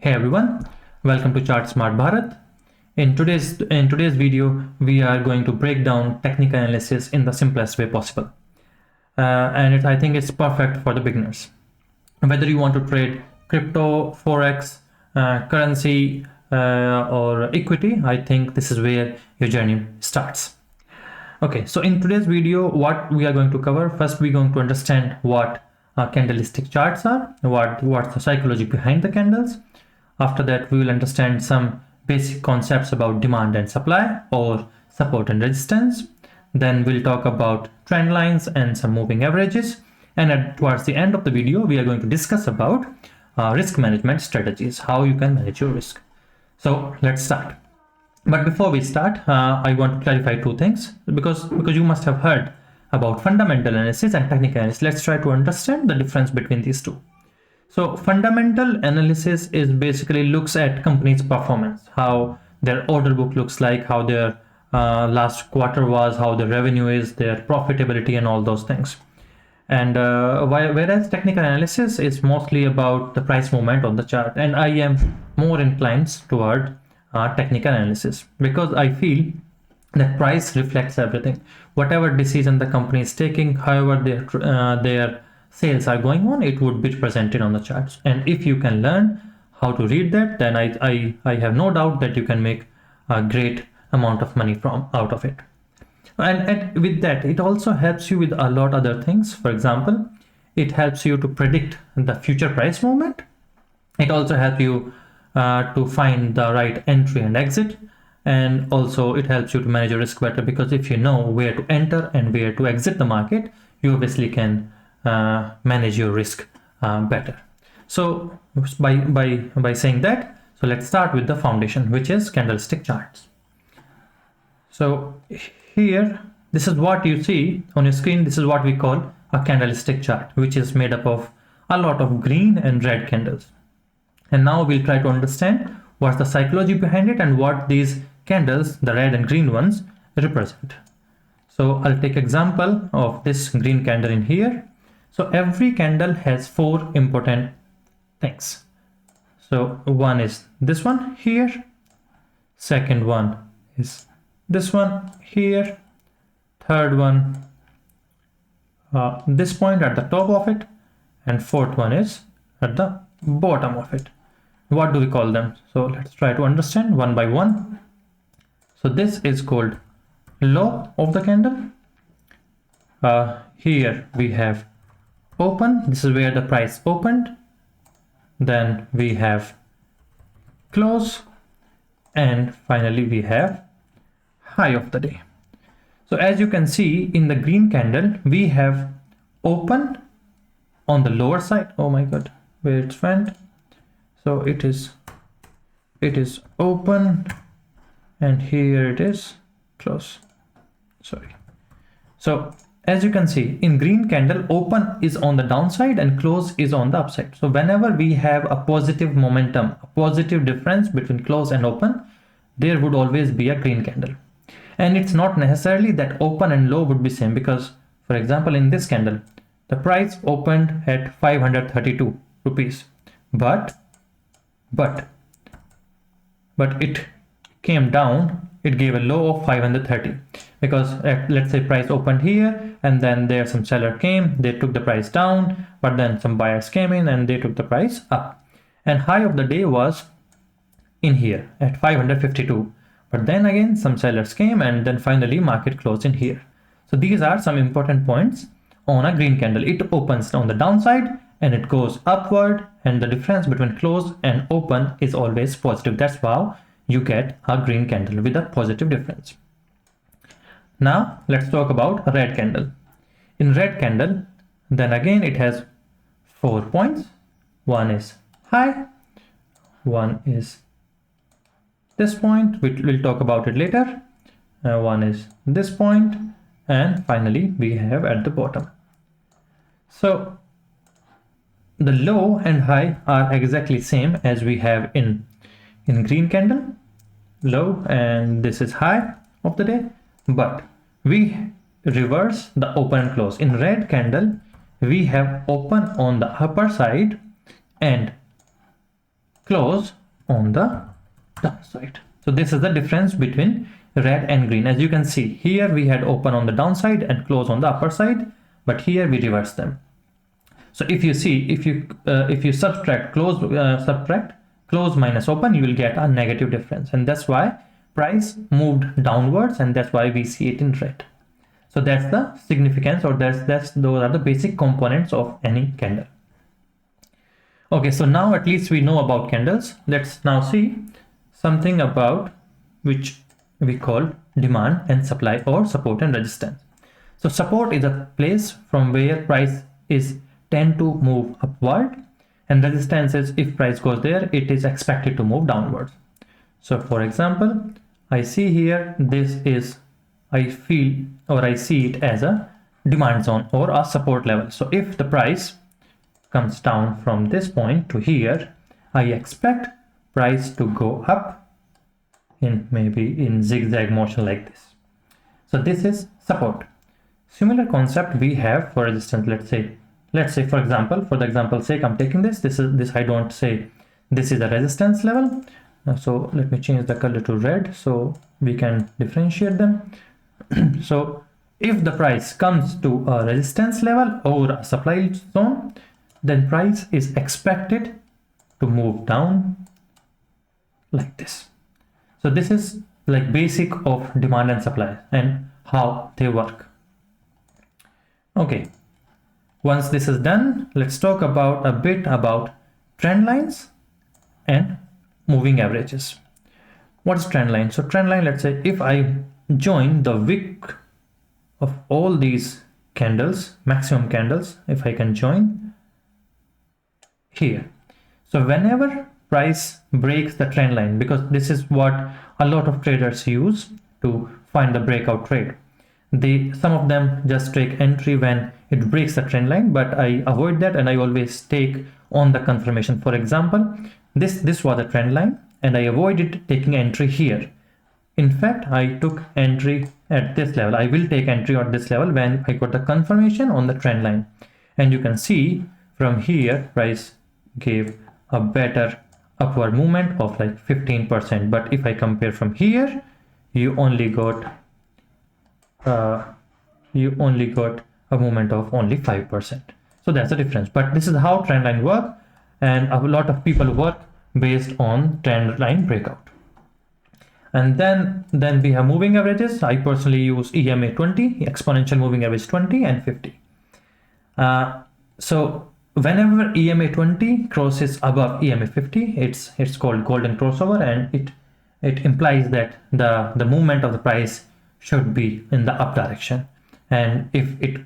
Hey everyone, welcome to Chart Smart Bharat. In today's video, we are going to break down technical analysis in the simplest way possible. I think it's perfect for the beginners. Whether you want to trade crypto, forex, currency, or equity, I think this is where your journey starts. Okay, so in today's video, what we are going to cover, first we're going to understand what candlestick charts are, what's the psychology behind the candles. After that, we will understand some basic concepts about demand and supply, or support and resistance. Then we'll talk about trend lines and some moving averages. And towards the end of the video, we are going to discuss about risk management strategies, how you can manage your risk. So let's start. But before we start, I want to clarify two things because you must have heard about fundamental analysis and technical analysis. Let's try to understand the difference between these two. So fundamental analysis is basically looks at company's performance, how their order book looks like, how their last quarter was, how the revenue is, their profitability, and all those things. And whereas technical analysis is mostly about the price movement on the chart, and I am more inclined toward technical analysis because I feel that price reflects everything. Whatever decision the company is taking, however their sales are going on, it would be presented on the charts. And if you can learn how to read that, then I have no doubt that you can make a great amount of money out of it. And with that, it also helps you with a lot other things. For example, it helps you to predict the future price movement. It also helps you to find the right entry and exit. And also it helps you to manage your risk better, because if you know where to enter and where to exit the market, you obviously can manage your risk better. So by saying that, so let's start with the foundation, which is candlestick charts. So here, this is what you see on your screen. This is what we call a candlestick chart, which is made up of a lot of green and red candles. And now we'll try to understand what's the psychology behind it and what these candles, the red and green ones, represent. So I'll take example of this green candle in here. So every candle has four important things. So one is this one here, second one is this one here, third one this point at the top of it, and fourth one is at the bottom of it. What do we call them? So let's try to understand one by one. So this is called low of the candle. Here we have open. This is where the price opened. Then we have close, and finally we have high of the day. So as you can see in the green candle, we have open on the lower side. Oh my god, where it's went. So it is open, and here it is close. Sorry. So as you can see in green candle, open is on the downside and close is on the upside. So whenever we have a positive momentum, a positive difference between close and open, there would always be a green candle. And it's not necessarily that open and low would be same, because for example in this candle the price opened at 532 rupees, but it came down, it gave a low of 530, because let's say price opened here and then there some seller came, they took the price down, but then some buyers came in and they took the price up, and high of the day was in here at 552, but then again some sellers came and then finally market closed in here. So these are some important points on a green candle. It opens on the downside and it goes upward, and the difference between close and open is always positive. That's how you get a green candle with a positive difference. Now let's talk about a red candle. In red candle, then again it has 4 points. One is high, one is this point, which we'll talk about it later, one is this point, and finally we have at the bottom. So the low and high are exactly same as we have in green candle, low, and this is high of the day, but we reverse the open and close. In red candle we have open on the upper side and close on the downside. So this is the difference between red and green. As you can see here, we had open on the downside and close on the upper side, but here we reverse them. So if you see, if you subtract close minus open, you will get a negative difference, and that's why price moved downwards, and that's why we see it in red. So that's the significance, or those are the basic components of any candle. Okay, so now at least we know about candles. Let's now see something about which we call demand and supply, or support and resistance. So support is a place from where price is tend to move upward, and resistance is if price goes there, it is expected to move downwards. So for example, I see here, this is, I feel or I see it as a demand zone or a support level. So if the price comes down from this point to here, I expect price to go up in maybe in zigzag motion like this. So this is support. Similar concept we have for resistance. Let's say for example, for the example's sake, I'm taking this I don't say this is a resistance level. So let me change the color to red so we can differentiate them. So if the price comes to a resistance level or a supply zone, then price is expected to move down like this. So this is like basic of demand and supply and how they work. Okay, once this is done, let's talk about a bit about trend lines and moving averages. What is trend line? So trend line, let's say if I join the wick of all these candles, maximum candles, if I can join here. So whenever price breaks the trend line, because this is what a lot of traders use to find the breakout trade. Some of them just take entry when it breaks the trend line, but I avoid that and I always take on the confirmation. For example, this was a trend line and I avoided taking entry here. In fact, I took entry at this level. I will take entry at this level when I got the confirmation on the trend line. And you can see from here, price gave a better upward movement of like 15%. But if I compare from here, you only got a movement of only 5%. So that's the difference. But this is how trend line work, and a lot of people work based on trend line breakout. And then we have moving averages. I personally use EMA 20, exponential moving average 20 and 50. So whenever EMA 20 crosses above EMA 50, it's called golden crossover, and it implies that the movement of the price should be in the up direction, and if it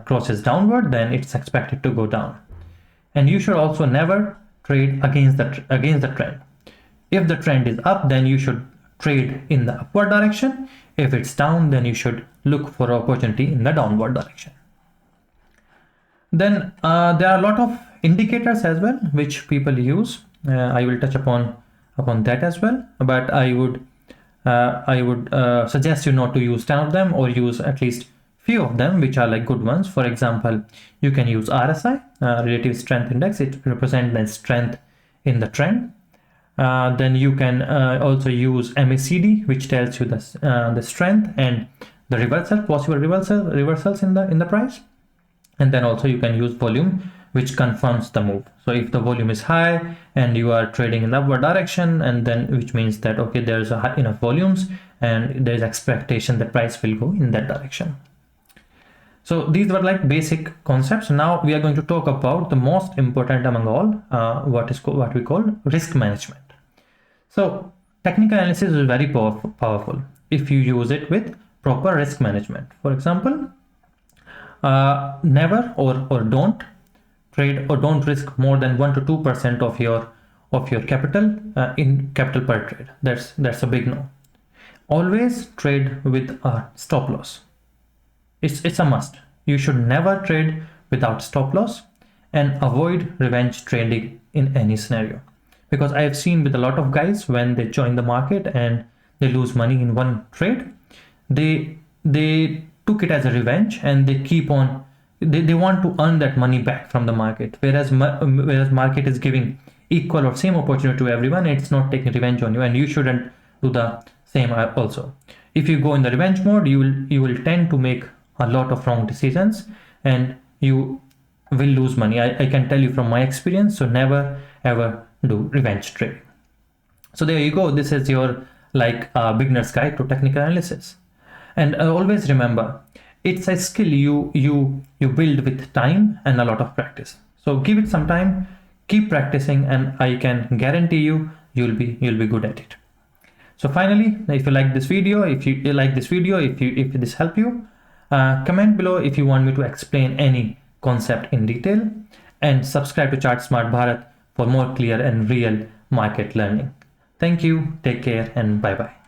crosses downward, then it's expected to go down. And you should also never trade against the trend. If the trend is up, then you should trade in the upward direction. If it's down, then you should look for opportunity in the downward direction. Then there are a lot of indicators as well which people use. I will touch upon that as well, but I would suggest you not to use 10 of them, or use at least few of them which are like good ones. For example, you can use RSI, relative strength index. It represents the strength in the trend. Then you can also use MACD, which tells you the strength and the possible reversals in the price. And then also you can use volume, which confirms the move. So if the volume is high and you are trading in the upward direction, and then which means that okay, there's enough volumes and there is expectation that price will go in that direction. So these were like basic concepts. Now we are going to talk about the most important among all, what we call risk management. So technical analysis is very powerful if you use it with proper risk management. For example, never or don't trade or don't risk more than 1 to 2% of your capital in capital per trade. That's a big no. Always trade with a stop loss. It's a must. You should never trade without stop loss, and avoid revenge trading in any scenario. Because I have seen with a lot of guys, when they join the market and they lose money in one trade, they took it as a revenge, and they keep on, they want to earn that money back from the market, whereas market is giving equal or same opportunity to everyone. It's not taking revenge on you, and you shouldn't do the same also. If you go in the revenge mode, you will tend to make a lot of wrong decisions and you will lose money. I can tell you from my experience. So never ever do revenge trading. So there you go. This is your beginner's guide to technical analysis. And always remember, it's a skill you build with time and a lot of practice. So give it some time, keep practicing, and I can guarantee you'll be good at it. So finally, if you like this video, if this helped you, comment below if you want me to explain any concept in detail, and subscribe to Chart Smart Bharat for more clear and real market learning. Thank you, take care, and bye bye.